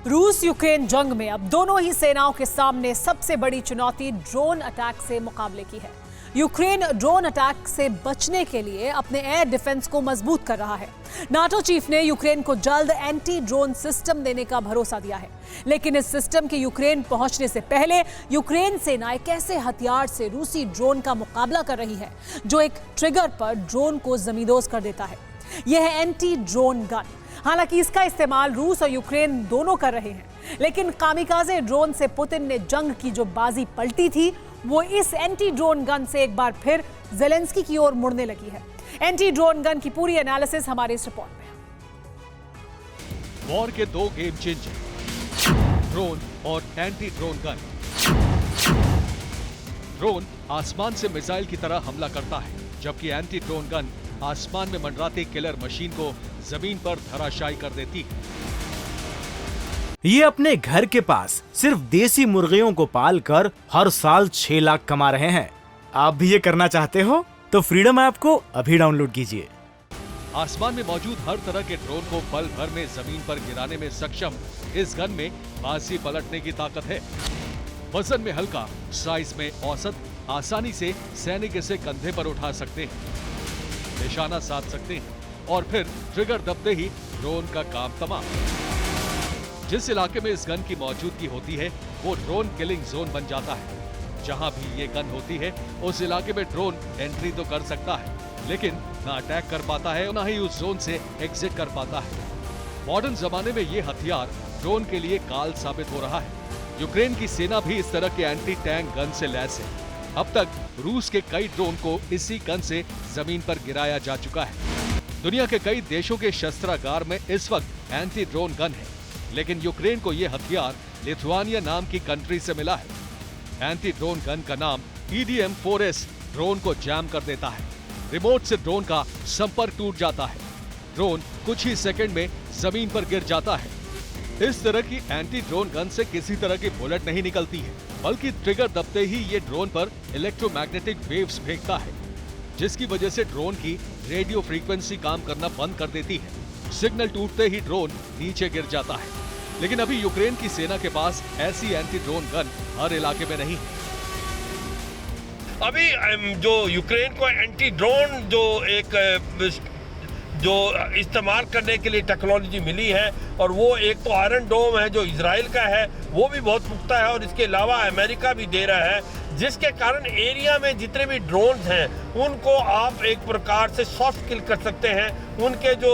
रूस यूक्रेन जंग में अब दोनों ही सेनाओं के सामने सबसे बड़ी चुनौती ड्रोन अटैक से मुकाबले की है। यूक्रेन ड्रोन अटैक से बचने के लिए अपने एयर डिफेंस को मजबूत कर रहा है। नाटो चीफ ने यूक्रेन को जल्द एंटी ड्रोन सिस्टम देने का भरोसा दिया है, लेकिन इस सिस्टम के यूक्रेन पहुंचने से पहले यूक्रेन सेना एक ऐसे हथियार से रूसी ड्रोन का मुकाबला कर रही है जो एक ट्रिगर पर ड्रोन को जमींदोज कर देता है। यह है एंटी ड्रोन गन। हालांकि इसका इस्तेमाल रूस और यूक्रेन दोनों कर रहे हैं, लेकिन कामिकाजे ड्रोन से पुतिन ने जंग की जो बाजी पलटी थी वो इस एंटी ड्रोन गन से एक बार फिर ज़ेलेंस्की की ओर मुड़ने लगी है। एंटी ड्रोन गन की पूरी एनालिसिस हमारे इस रिपोर्ट में। वॉर के दो गेम चेंजर, ड्रोन और एंटी ड्रोन गन। ड्रोन आसमान से मिसाइल की तरह हमला करता है, जबकि एंटी ड्रोन गन आसमान में मंडराती किलर मशीन को जमीन पर धराशायी कर देती है। ये अपने घर के पास सिर्फ देसी मुर्गियों को पालकर हर साल 6 लाख कमा रहे हैं। आप भी ये करना चाहते हो तो फ्रीडम ऐप को अभी डाउनलोड कीजिए। आसमान में मौजूद हर तरह के ड्रोन को पल भर में जमीन पर गिराने में सक्षम इस गन में बाजी पलटने की ताकत है। वजन में हल्का, साइज में औसत, आसानी से सैनिक इसे कंधे पर उठा सकते हैं, निशाना साध सकते हैं और फिर ट्रिगर दबते ही ड्रोन का काम तमाम। जिस इलाके में इस गन की मौजूदगी होती है वो ड्रोन किलिंग जोन बन जाता है। जहां भी ये गन होती है उस इलाके में ड्रोन एंट्री तो कर सकता है, लेकिन ना अटैक कर पाता है और ना ही उस जोन से एग्जिट कर पाता है। मॉडर्न जमाने में ये हथियार ड्रोन के लिए काल साबित हो रहा है। यूक्रेन की सेना भी इस तरह के एंटी टैंक गन से लैस है। अब तक रूस के कई ड्रोन को इसी गन से जमीन पर गिराया जा चुका है। दुनिया के कई देशों के शस्त्रागार में इस वक्त एंटी ड्रोन गन है, लेकिन यूक्रेन को यह हथियार लिथुआनिया नाम की कंट्री से मिला है। एंटी ड्रोन गन का नाम EDM-4S ड्रोन को जैम कर देता है। रिमोट से ड्रोन का संपर्क टूट जाता है। ड्रोन कुछ ही सेकंड में जमीन पर गिर जाता है। इस तरह की एंटी ड्रोन गन से किसी तरह की बुलेट नहीं निकलती है, बल्कि ट्रिगर दबते ही ये ड्रोन पर इलेक्ट्रोमैग्नेटिक वेव्स फेंकता है, जिसकी वजह से ड्रोन की रेडियो फ्रीक्वेंसी काम करना बंद कर देती है। सिग्नल टूटते ही ड्रोन नीचे गिर जाता है। लेकिन अभी यूक्रेन की सेना के पास ऐसी एंटी ड्रोन गन हर इलाके में नहीं है। अभी जो यूक्रेन को एंटी ड्रोन जो इस्तेमाल करने के लिए टेक्नोलॉजी मिली है, और वो एक तो आयरन डोम है जो इजराइल का है, वो भी बहुत पुख्ता है, और इसके अलावा अमेरिका भी दे रहा है, जिसके कारण एरिया में जितने भी ड्रोन्स हैं उनको आप एक प्रकार से सॉफ्ट किल कर सकते हैं। उनके जो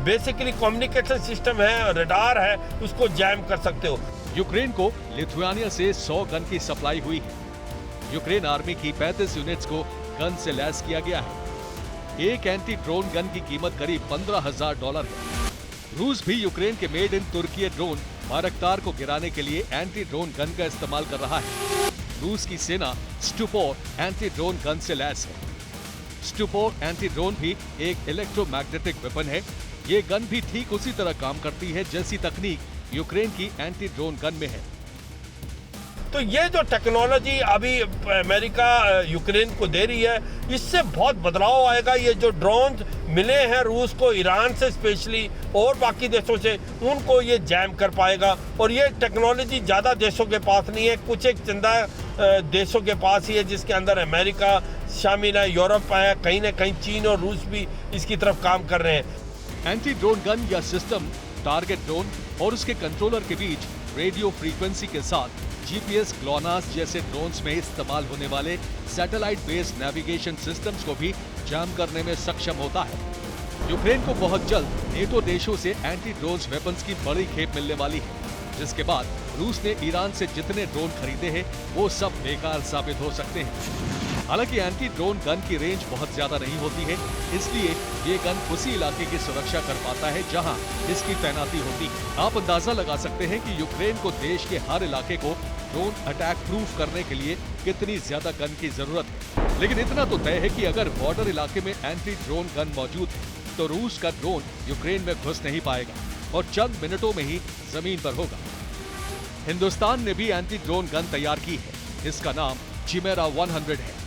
बेसिकली कम्युनिकेशन सिस्टम है, रडार है, उसको जैम कर सकते हो। यूक्रेन को लिथुआनिया से 100 गन की सप्लाई हुई है। यूक्रेन आर्मी की 35 यूनिट्स को गन से लैस किया गया है। एक एंटी ड्रोन गन की कीमत करीब $15,000 है। रूस भी यूक्रेन के मेड इन तुर्की ड्रोन बायरक्तार को गिराने के लिए एंटी ड्रोन गन का इस्तेमाल कर रहा है। रूस की सेना स्टुपोर एंटी ड्रोन गन से लैस है। स्टुपोर एंटी ड्रोन भी एक इलेक्ट्रोमैग्नेटिक वेपन है। ये गन भी ठीक उसी तरह काम करती है जैसी तकनीक यूक्रेन की एंटी ड्रोन गन में है। तो ये जो टेक्नोलॉजी अभी अमेरिका यूक्रेन को दे रही है, इससे बहुत बदलाव आएगा। ये जो ड्रोन मिले हैं रूस को ईरान से स्पेशली और बाकी देशों से, उनको ये जैम कर पाएगा। और ये टेक्नोलॉजी ज़्यादा देशों के पास नहीं है, कुछ एक चंदा देशों के पास ही है, जिसके अंदर अमेरिका शामिल है, यूरोप है, कहीं ना कहीं चीन और रूस भी इसकी तरफ काम कर रहे हैं। एंटी ड्रोन गन या सिस्टम टारगेट ड्रोन और उसके कंट्रोलर के बीच रेडियो फ्रीक्वेंसी के साथ GPS ग्लोनास जैसे ड्रोन्स में इस्तेमाल होने वाले सैटेलाइट बेस्ड नेविगेशन सिस्टम्स को भी जैम करने में सक्षम होता है। यूक्रेन को बहुत जल्द नेटो देशों से एंटी ड्रोन वेपन्स की बड़ी खेप मिलने वाली है, जिसके बाद रूस ने ईरान से जितने ड्रोन खरीदे हैं वो सब बेकार साबित हो सकते हैं। हालांकि एंटी ड्रोन गन की रेंज बहुत ज्यादा नहीं होती है, इसलिए ये गन उसी इलाके की सुरक्षा कर पाता है जहां इसकी तैनाती होती है। आप अंदाजा लगा सकते हैं कि यूक्रेन को देश के हर इलाके को ड्रोन अटैक प्रूफ करने के लिए कितनी ज्यादा गन की जरूरत है। लेकिन इतना तो तय है कि अगर बॉर्डर इलाके में एंटी ड्रोन गन मौजूद है तो रूस का ड्रोन यूक्रेन में घुस नहीं पाएगा और चंद मिनटों में ही जमीन पर होगा। हिंदुस्तान ने भी एंटी ड्रोन गन तैयार की है। इसका नाम चिमेरा 100 है।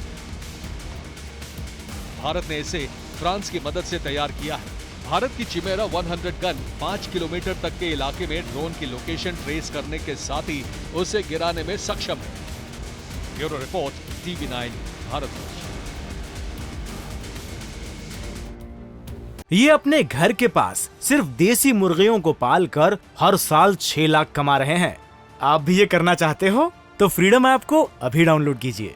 भारत ने इसे फ्रांस की मदद से तैयार किया है। भारत की चिमेरा 100 गन 5 किलोमीटर तक के इलाके में ड्रोन की लोकेशन ट्रेस करने के साथ ही उसे गिराने में सक्षम है। Bureau report, TV9 Bharatvarsh. ये अपने घर के पास सिर्फ देसी मुर्गियों को पालकर हर साल 6 लाख कमा रहे हैं। आप भी ये करना चाहते हो तो फ्रीडम ऐप को अभी डाउनलोड कीजिए।